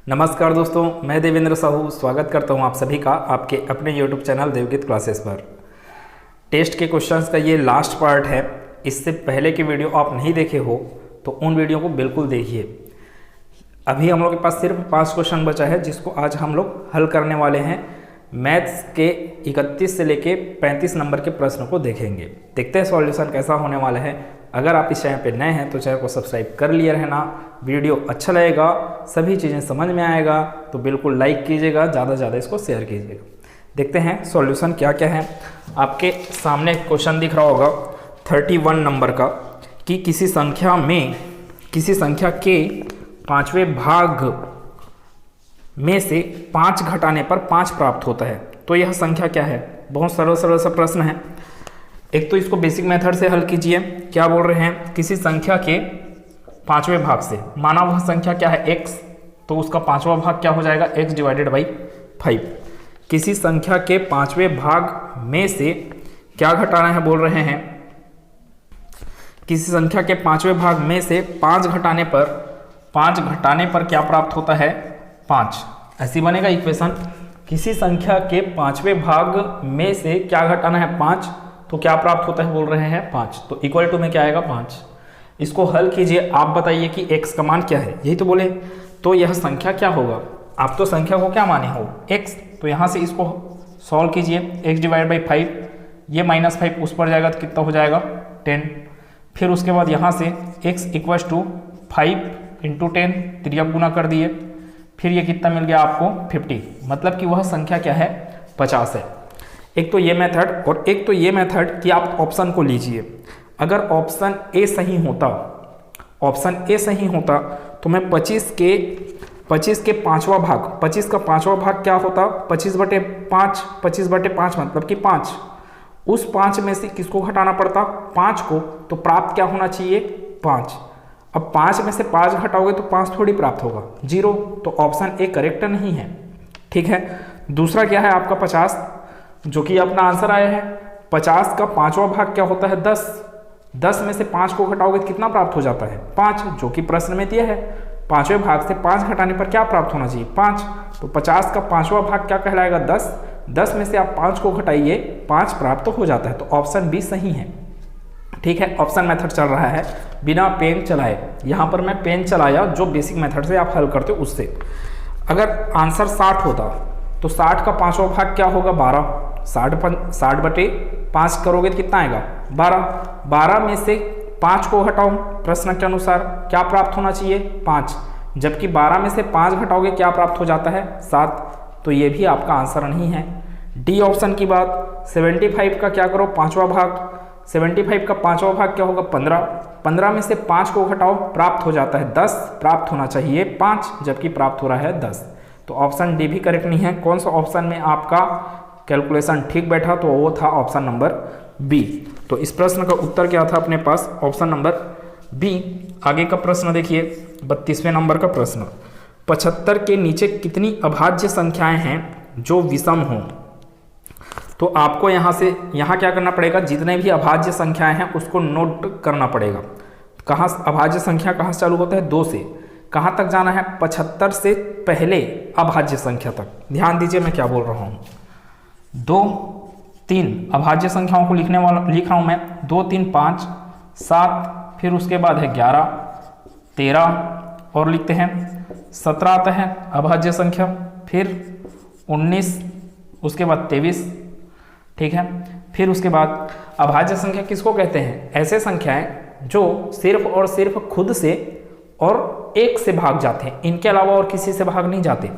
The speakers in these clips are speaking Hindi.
नमस्कार दोस्तों, मैं देवेंद्र साहू स्वागत करता हूं आप सभी का आपके अपने YouTube चैनल देवगीत क्लासेस पर। टेस्ट के क्वेश्चंस का ये लास्ट पार्ट है। इससे पहले के वीडियो आप नहीं देखे हो तो उन वीडियो को बिल्कुल देखिए। अभी हम लोग के पास सिर्फ 5 क्वेश्चन बचा है जिसको आज हम लोग हल करने वाले हैं। मैथ्स के 31 से लेके 35 नंबर के प्रश्न को देखेंगे। देखते हैं सॉल्यूशन कैसा होने वाला है। अगर आप इस चैनल पे नए हैं तो चैनल को सब्सक्राइब कर लिया रहना। वीडियो अच्छा लगेगा, सभी चीज़ें समझ में आएगा तो बिल्कुल लाइक कीजिएगा, ज़्यादा से ज़्यादा इसको शेयर कीजिएगा। देखते हैं सॉल्यूशन क्या क्या है। आपके सामने क्वेश्चन दिख रहा होगा 31 नंबर का कि किसी संख्या के 5वें भाग में से 5 घटाने पर 5 प्राप्त होता है। तो यह संख्या क्या है? बहुत सरल सा प्रश्न है। एक तो इसको बेसिक मेथड से हल कीजिए। क्या बोल रहे हैं? किसी संख्या के 5वें भाग से, माना वह संख्या क्या है x, तो उसका 5वां भाग क्या हो जाएगा x डिवाइडेड बाई 5। किसी संख्या के 5वें भाग में से क्या घटाना है बोल रहे हैं? किसी संख्या के 5वें भाग में से 5 घटाने पर क्या प्राप्त होता है? 5। ऐसी बनेगा इक्वेशन। किसी संख्या के 5वें भाग में से क्या घटाना है? 5। तो क्या प्राप्त होता है बोल रहे हैं? 5। तो इक्वल टू में क्या आएगा? 5। इसको हल कीजिए। आप बताइए कि x का मान क्या है, यही तो बोले। तो यह संख्या क्या होगा? आप तो संख्या को क्या माने हो? x। तो यहाँ से इसको सॉल्व कीजिए। x डिवाइड बाई 5, ये -5 उस पर जाएगा तो कितना हो जाएगा? 10। फिर उसके बाद यहाँ से x इक्वल्स टू 5 इंटू 10, त्रिया गुना कर दिए। फिर ये कितना मिल गया आपको? 50। मतलब कि वह संख्या क्या है? 50 है। एक तो ये मेथड और एक तो ये मेथड कि आप ऑप्शन को लीजिए। अगर ऑप्शन ए सही होता तो मैं 25 के 5वां भाग, 25 का 5वां भाग क्या होता? 25/5, 25/5 मतलब कि 5। उस 5 में से किसको घटाना पड़ता? 5 को। तो प्राप्त क्या होना चाहिए? 5। अब 5 में से 5 घटाओगे तो 5 थोड़ी प्राप्त होगा, 0। तो ऑप्शन ए करेक्ट नहीं है। ठीक है। दूसरा क्या है आपका? 50, जो कि अपना आंसर आया है। 50 का 5वां भाग क्या होता है? 10। 10 में से 5 को घटाओगे तो कितना प्राप्त हो जाता है? 5, जो कि प्रश्न में दिया है। 5वें भाग से 5 घटाने पर क्या प्राप्त होना चाहिए? 5। तो 50 का 5वां भाग क्या कहलाएगा? 10। 10 में से आप 5 को घटाइए, 5 प्राप्त हो जाता है। तो ऑप्शन बी सही है। ठीक है। ऑप्शन मेथड चल रहा है बिना पेन चलाए। यहाँ पर मैं पेन चलाया, जो बेसिक मेथड से आप हल करते हो उससे। अगर आंसर 60 होता तो 60 का 5वां भाग क्या होगा? 12। 60/5 करोगे तो कितना आएगा? 12। 12 में से 5 को घटाओ, प्रश्न के अनुसार क्या प्राप्त होना चाहिए? 5। जबकि 12 में से 5 घटाओगे क्या प्राप्त हो जाता है? 7। तो ये भी आपका आंसर नहीं है। डी ऑप्शन की बात। 75 का क्या करो? 5वां भाग। 75 का 5वां भाग क्या होगा? 15। 15 में से 5 को घटाओ, प्राप्त हो जाता है 10। प्राप्त होना चाहिए 5, जबकि प्राप्त हो रहा है 10। तो ऑप्शन डी भी करेक्ट नहीं है। कौन सा ऑप्शन में आपका कैलकुलेशन ठीक बैठा? तो वो था ऑप्शन नंबर बी। तो इस प्रश्न का उत्तर क्या था अपने पास? Option number B. आगे का प्रश्न देखिए, 32वें नंबर का प्रश्न। 75 के नीचे कितनी अभाज्य संख्याएं हैं जो विषम हों? तो आपको यहाँ क्या करना पड़ेगा? जितने भी अभाज्य संख्याएं हैं उसको नोट करना पड़ेगा। कहाँ अभाज्य संख्या कहाँ से चालू होता है? 2 से। कहाँ तक जाना है? 75 से पहले अभाज्य संख्या तक। ध्यान दीजिए मैं क्या बोल रहा हूँ। 2, 3 अभाज्य संख्याओं को लिख रहा हूं मैं। 2, 3, 5, 7, फिर उसके बाद है 11, 13 और लिखते हैं 17 आता है अभाज्य संख्या। फिर 19, उसके बाद 23। ठीक है। फिर उसके बाद अभाज्य संख्या किसको कहते हैं? ऐसे संख्याएं जो सिर्फ और सिर्फ खुद से और 1 से भाग जाते हैं, इनके अलावा और किसी से भाग नहीं जाते।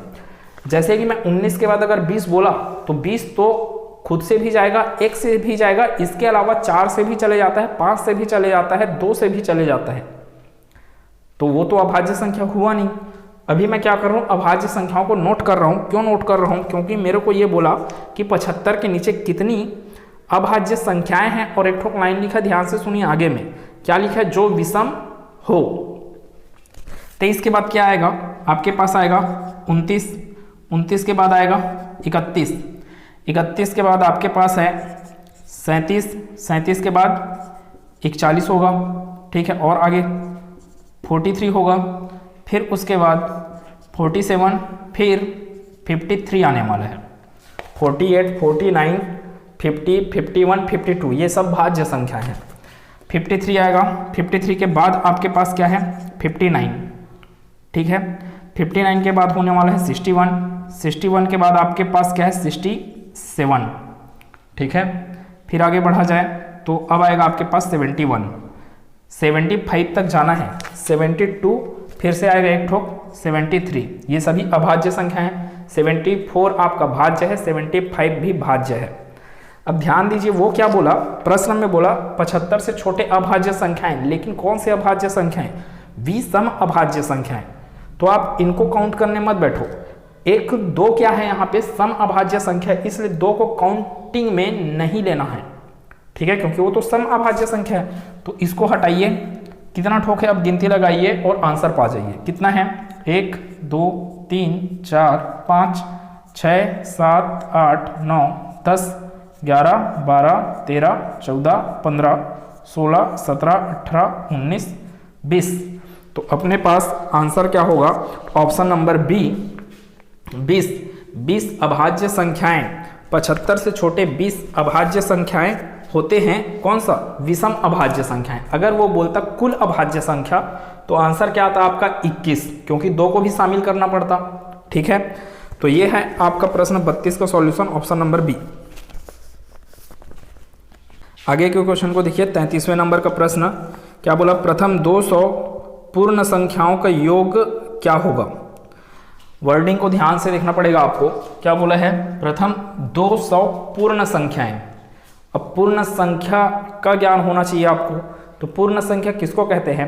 जैसे कि मैं 19 के बाद अगर 20 बोला तो 20 तो खुद से भी जाएगा, 1 से भी जाएगा, इसके अलावा 4 से भी चले जाता है, 5 से भी चले जाता है, 2 से भी चले जाता है। तो वो तो अभाज्य संख्या हुआ नहीं। अभी मैं क्या कर रहा हूँ? अभाज्य संख्याओं को नोट कर रहा हूँ। क्यों नोट कर रहा हूँ? क्योंकि मेरे को ये बोला कि 75 के नीचे कितनी अभाज्य संख्याएं हैं, और एक ठोक लाइन लिखा, ध्यान से सुनिए। आगे में क्या लिखा है? जो विषम हो। 23 के बाद क्या आएगा? आपके पास आएगा 29। 29 के बाद आएगा 31। 31 के बाद आपके पास है 37। 37 के बाद 41 होगा। ठीक है। और आगे 43 होगा। फिर उसके बाद 47, फिर 53 आने वाला है, 48, 49, 50, 51, 52, ये सब भाज्य संख्या है। 53 आएगा, 53 के बाद आपके पास क्या है 59, ठीक है। 59 के बाद होने वाला है 61, 61 के बाद आपके पास क्या है 67, ठीक है। फिर आगे बढ़ा जाए तो अब आएगा आपके पास 71, 75 तक जाना है, 72, फिर से आएगा एक ठोक 73, ये सभी अभाज्य संख्या हैं। 74 आपका भाज्य है, 75 भी भाज्य है। अब ध्यान दीजिए वो क्या बोला, प्रश्न में बोला 75 से छोटे अभाज्य संख्याएं, लेकिन कौन से अभाज्य संख्याएं, विषम अभाज्य संख्याएं। तो आप इनको काउंट करने मत बैठो, 1, 2 क्या है यहाँ पे सम अभाज्य संख्या, इसलिए 2 को काउंटिंग में नहीं लेना है, ठीक है, क्योंकि वो तो सम अभाज्य संख्या है। तो इसको हटाइए, कितना ठोक है अब गिनती लगाइए और आंसर पा जाइए। कितना है 1, 2, 3, 4, 5, 6, 7, 8, 9, 10, 11, 12, 13, 14, 15, 16, 17, 18, 19, 20। तो अपने पास आंसर क्या होगा, ऑप्शन नंबर बी 20। 20 अभाज्य संख्याएं, 75 से छोटे 20 अभाज्य संख्याएं होते हैं, कौन सा, विषम अभाज्य संख्याएं। अगर वो बोलता कुल अभाज्य संख्या तो आंसर क्या आता आपका 21, क्योंकि 2 को भी शामिल करना पड़ता, ठीक है। तो ये है आपका प्रश्न 32 का सॉल्यूशन, ऑप्शन नंबर बी। आगे के क्वेश्चन को देखिए, 33वें नंबर का प्रश्न क्या बोला, प्रथम 200 पूर्ण संख्याओं का योग क्या होगा। वर्डिंग को ध्यान से देखना पड़ेगा आपको, क्या बोला है, प्रथम 200 पूर्ण संख्याएं। अब पूर्ण संख्या का ज्ञान होना चाहिए आपको। तो पूर्ण संख्या किसको कहते हैं,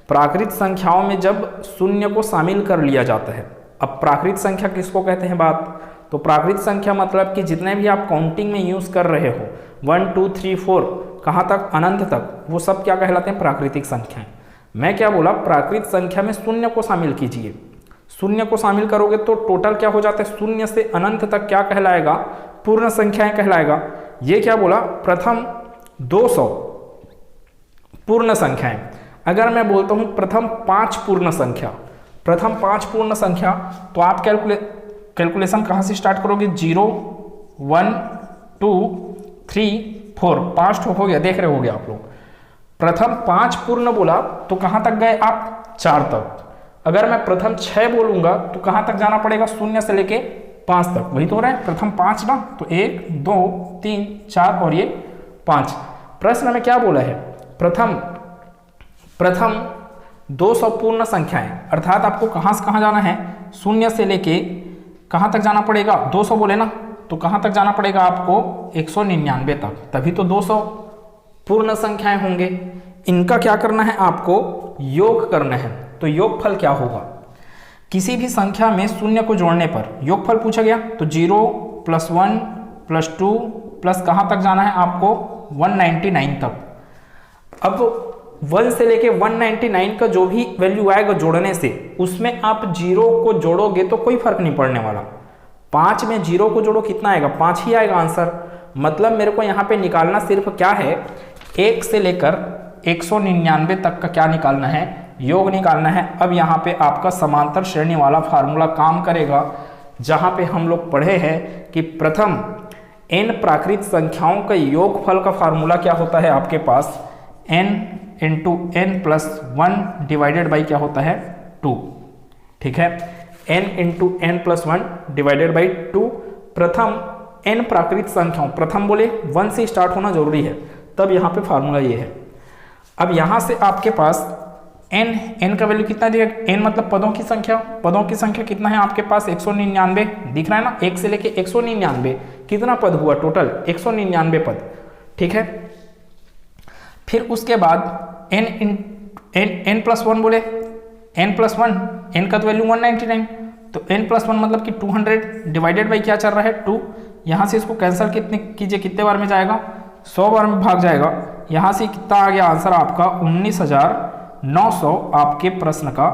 प्राकृत संख्याओं में जब शून्य को शामिल कर लिया जाता है। अब प्राकृत संख्या किसको कहते हैं बात, तो प्राकृत संख्या मतलब कि जितने भी आप काउंटिंग में यूज कर रहे हो 1, 2, 3, 4 कहाँ तक, अनंत तक, वो सब क्या कहलाते हैं, प्राकृतिक संख्याएं। मैं क्या बोला, प्राकृत संख्या में शून्य को शामिल कीजिए। शून्य को शामिल करोगे तो टोटल क्या हो जाता है, शून्य से अनंत तक क्या कहलाएगा, पूर्ण संख्याएं कहलाएगा। ये क्या बोला, प्रथम 200 पूर्ण संख्याएं। अगर मैं बोलता हूं प्रथम 5 पूर्ण संख्या, प्रथम 5 पूर्ण संख्या, तो आप कैलकुलेशन कहां से स्टार्ट करोगे, 0, 1, 2, 3, 4, 5 हो गया, देख रहे होगे आप लोग। प्रथम 5 पूर्ण बोला तो कहां तक गए आप, 4 तक। अगर मैं प्रथम 6 बोलूंगा तो कहां तक जाना पड़ेगा, 0 से लेके 5 तक, वही तो हो रहा है, प्रथम 5 ना, तो 1, 2, 3, 4 और ये 5। प्रश्न में क्या बोला है, प्रथम 200 पूर्ण संख्याएं, अर्थात आपको कहां से कहां जाना है, 0 से लेके कहां तक जाना पड़ेगा, 200 बोले ना, तो कहां तक जाना पड़ेगा आपको, 199 तक, तभी तो 200 पूर्ण संख्याएं होंगे। इनका क्या करना है आपको, योग करना है। तो योगफल क्या होगा, किसी भी संख्या में शून्य को जोड़ने पर योगफल पूछा गया तो 0 + 1 + 2 प्लस कहां तक जाना है आपको, 199 तक। अब 1 से लेके 199 का जो भी वैल्यू आएगा जोड़ने से, उसमें आप 0 को जोड़ोगे तो कोई फर्क नहीं पड़ने वाला। 5 में 0 को जोड़ो, कितना आएगा, 5 ही आएगा आंसर। मतलब मेरे को यहाँ पे निकालना सिर्फ क्या है, 1 से लेकर 199 तक का क्या निकालना है, योग निकालना है। अब यहाँ पे आपका समांतर श्रेणी वाला फार्मूला काम करेगा, जहाँ पे हम लोग पढ़े हैं कि प्रथम n प्राकृत संख्याओं का योगफल का फार्मूला क्या होता है आपके पास, n × n + 1 डिवाइडेड बाई क्या होता है, 2, ठीक है, n × n + 1 डिवाइडेड बाई 2। प्रथम n प्राकृत संख्याओं, प्रथम बोले 1 से स्टार्ट होना जरूरी है, तब यहाँ पे फार्मूला ये है। अब यहाँ से आपके पास n का वैल्यू कितना दिया, n मतलब पदों की संख्या, पदों की संख्या कितना है आपके पास, 199 दिख रहा है ना, 1 से लेके 199 कितना पद हुआ टोटल, 199 पद, ठीक है। फिर उसके बाद n + 1 बोले, n + 1, n का तो वैल्यू 199, तो n + 1 मतलब कि 200 डिवाइडेड बाई क्या चल रहा है, 2। यहाँ से इसको कैंसिल कितने कीजिए, कितने बार में जाएगा, 100 बार में भाग जाएगा। यहाँ से कितना आ गया आंसर आपका, 19,900 आपके प्रश्न का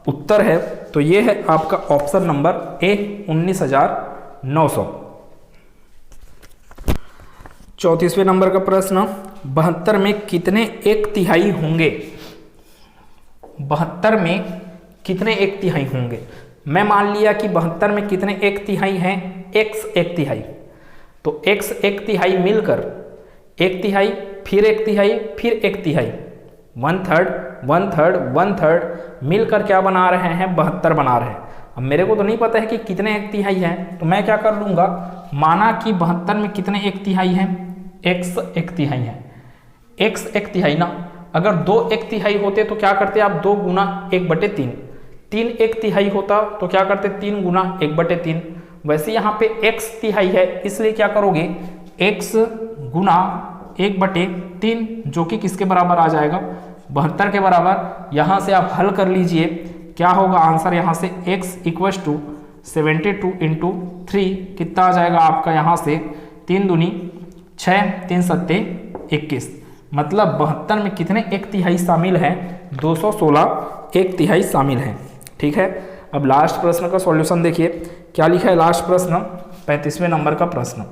उत्तर है। तो ये है आपका ऑप्शन नंबर ए, 19,900। 34वें नंबर का प्रश्न, 72 में कितने 1/3 होंगे, 72 में कितने 1/3 होंगे। मैं मान लिया कि 72 में कितने 1/3 हैं, x 1/3, तो x 1/3 मिलकर 1/3 फिर 1/3 फिर 1/3 1/3 1/3 1/3 मिलकर क्या बना रहे हैं, 72 बना रहे हैं। अब मेरे को तो नहीं पता है कि कितने 1/3 हैं, तो मैं क्या कर लूँगा, माना कि 72 में कितने 1/3 हैं, x 1/3 हैं, x 1/3 ना, अगर 2 1/3 होते तो क्या करते आप, 2 गुना 1/3, 3 1/3 होता तो क्या करते 3 गुना 1/3। वैसे यहाँ पे x 1/3 है, इसलिए क्या करोगे, x गुना 1/3 जो कि किसके बराबर आ जाएगा, 72 के बराबर। यहाँ से आप हल कर लीजिए, क्या होगा आंसर यहाँ से, x = 72 × 3 कितना आ जाएगा आपका, यहाँ से 3 दूनी 6 3 सत्ते 21, मतलब 72 में कितने 1/3 शामिल हैं, 216 1/3 शामिल हैं। ठीक है, अब लास्ट प्रश्न का सॉल्यूशन देखिए क्या लिखा है। लास्ट प्रश्न 35वें नंबर का प्रश्न,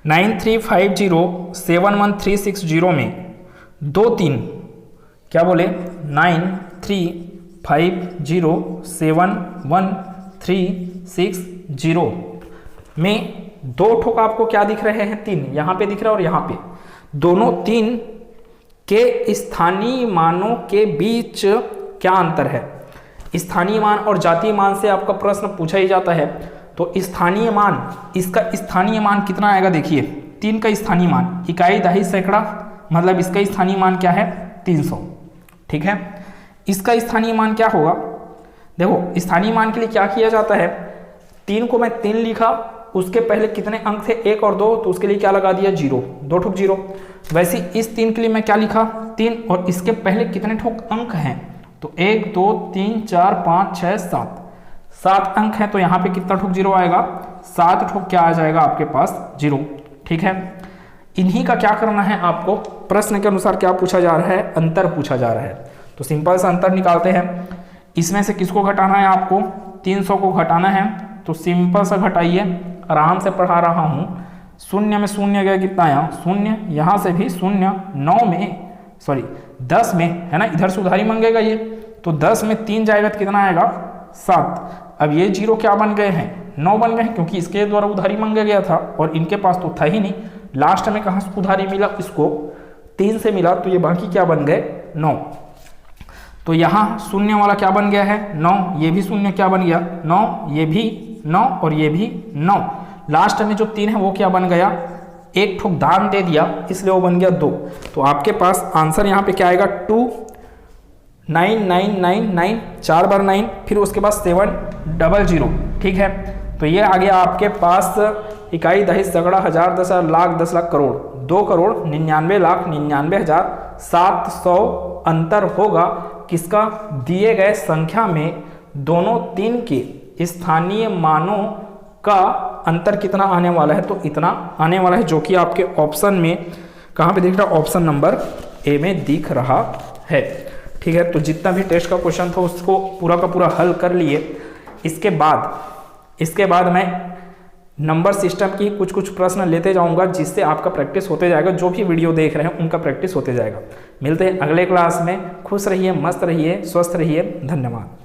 9350711360 में 2 3 क्या बोले, 9350711360 में 2 ठोक आपको क्या दिख रहे हैं, 3 यहाँ पे दिख रहा है और यहाँ पे, दोनों 3 के स्थानीय मानों के बीच क्या अंतर है। स्थानीय मान और जातीय मान से आपका प्रश्न पूछा ही जाता है, तो स्थानीय मान, इसका स्थानीय मान कितना आएगा, देखिए 3 का स्थानीय मान इकाई दहाई सैकड़ा, मतलब इसका स्थानीय मान क्या है 300। ठीक है, इसका स्थानीय मान क्या होगा, देखो स्थानीय मान के लिए क्या किया जाता है, 3 को मैं 3 लिखा, उसके पहले कितने अंक थे 1 और 2, तो उसके लिए क्या लगा दिया 0, 2 ठोक 0। वैसे इस 3 के लिए मैं क्या लिखा 3, और इसके पहले कितने ठोक अंक हैं, तो 1 2 3 4 5 6 7 अंक हैं, तो यहाँ पे कितना ठोक 0 आएगा, 7 ठोक क्या आ जाएगा आपके पास 0। ठीक है, इन्हीं का क्या करना है आपको, प्रश्न के अनुसार क्या पूछा जा रहा है, अंतर पूछा जा रहा है। तो सिंपल सा अंतर निकालते हैं, इसमें से किसको घटाना है आपको, 300 को घटाना है, तो सिंपल सा घटाइए, आराम से पढ़ा रहा हूँ। 0 में 0 गया कितना आया 0, यहाँ से भी 0, 9 में सॉरी 10 में है ना, इधर से उधारी मांगेगा ये, तो 10 में 3 जाएगा तो कितना आएगा 7। अब ये 0 क्या बन गए हैं, 9 बन गए हैं, क्योंकि इसके द्वारा उधारी मांगा गया था और इनके पास तो था ही नहीं। लास्ट में कहाँ से उधारी मिला, इसको 3 से मिला, तो ये बाकी क्या बन गए 9। तो यहाँ 0 वाला क्या बन गया है 9, ये भी 0 क्या बन गया 9, ये भी 9 और ये भी 9। लास्ट में जो 3 है वो क्या बन गया, एक ठोक दान दे दिया, इसलिए वो बन गया 2। तो आपके पास आंसर यहाँ पे क्या आएगा 29999, 4 बार 9, फिर उसके बाद 700। ठीक है, तो ये आ गया आपके पास इकाई दहाई सैकड़ा हजार 10 लाख 10 लाख करोड़, 2,99,99,700 अंतर होगा किसका, दिए गए संख्या में दोनों 3 के स्थानीय मानों का अंतर कितना आने वाला है, तो इतना आने वाला है, जो कि आपके ऑप्शन में कहाँ पे दिख रहा है, ऑप्शन नंबर ए में दिख रहा है। ठीक है, तो जितना भी टेस्ट का क्वेश्चन था उसको पूरा का पूरा हल कर लिए। इसके बाद मैं नंबर सिस्टम की कुछ प्रश्न लेते जाऊंगा, जिससे आपका प्रैक्टिस होते जाएगा, जो भी वीडियो देख रहे हैं उनका प्रैक्टिस होते जाएगा। मिलते हैं अगले क्लास में, खुश रहिए, मस्त रहिए, स्वस्थ रहिए, धन्यवाद।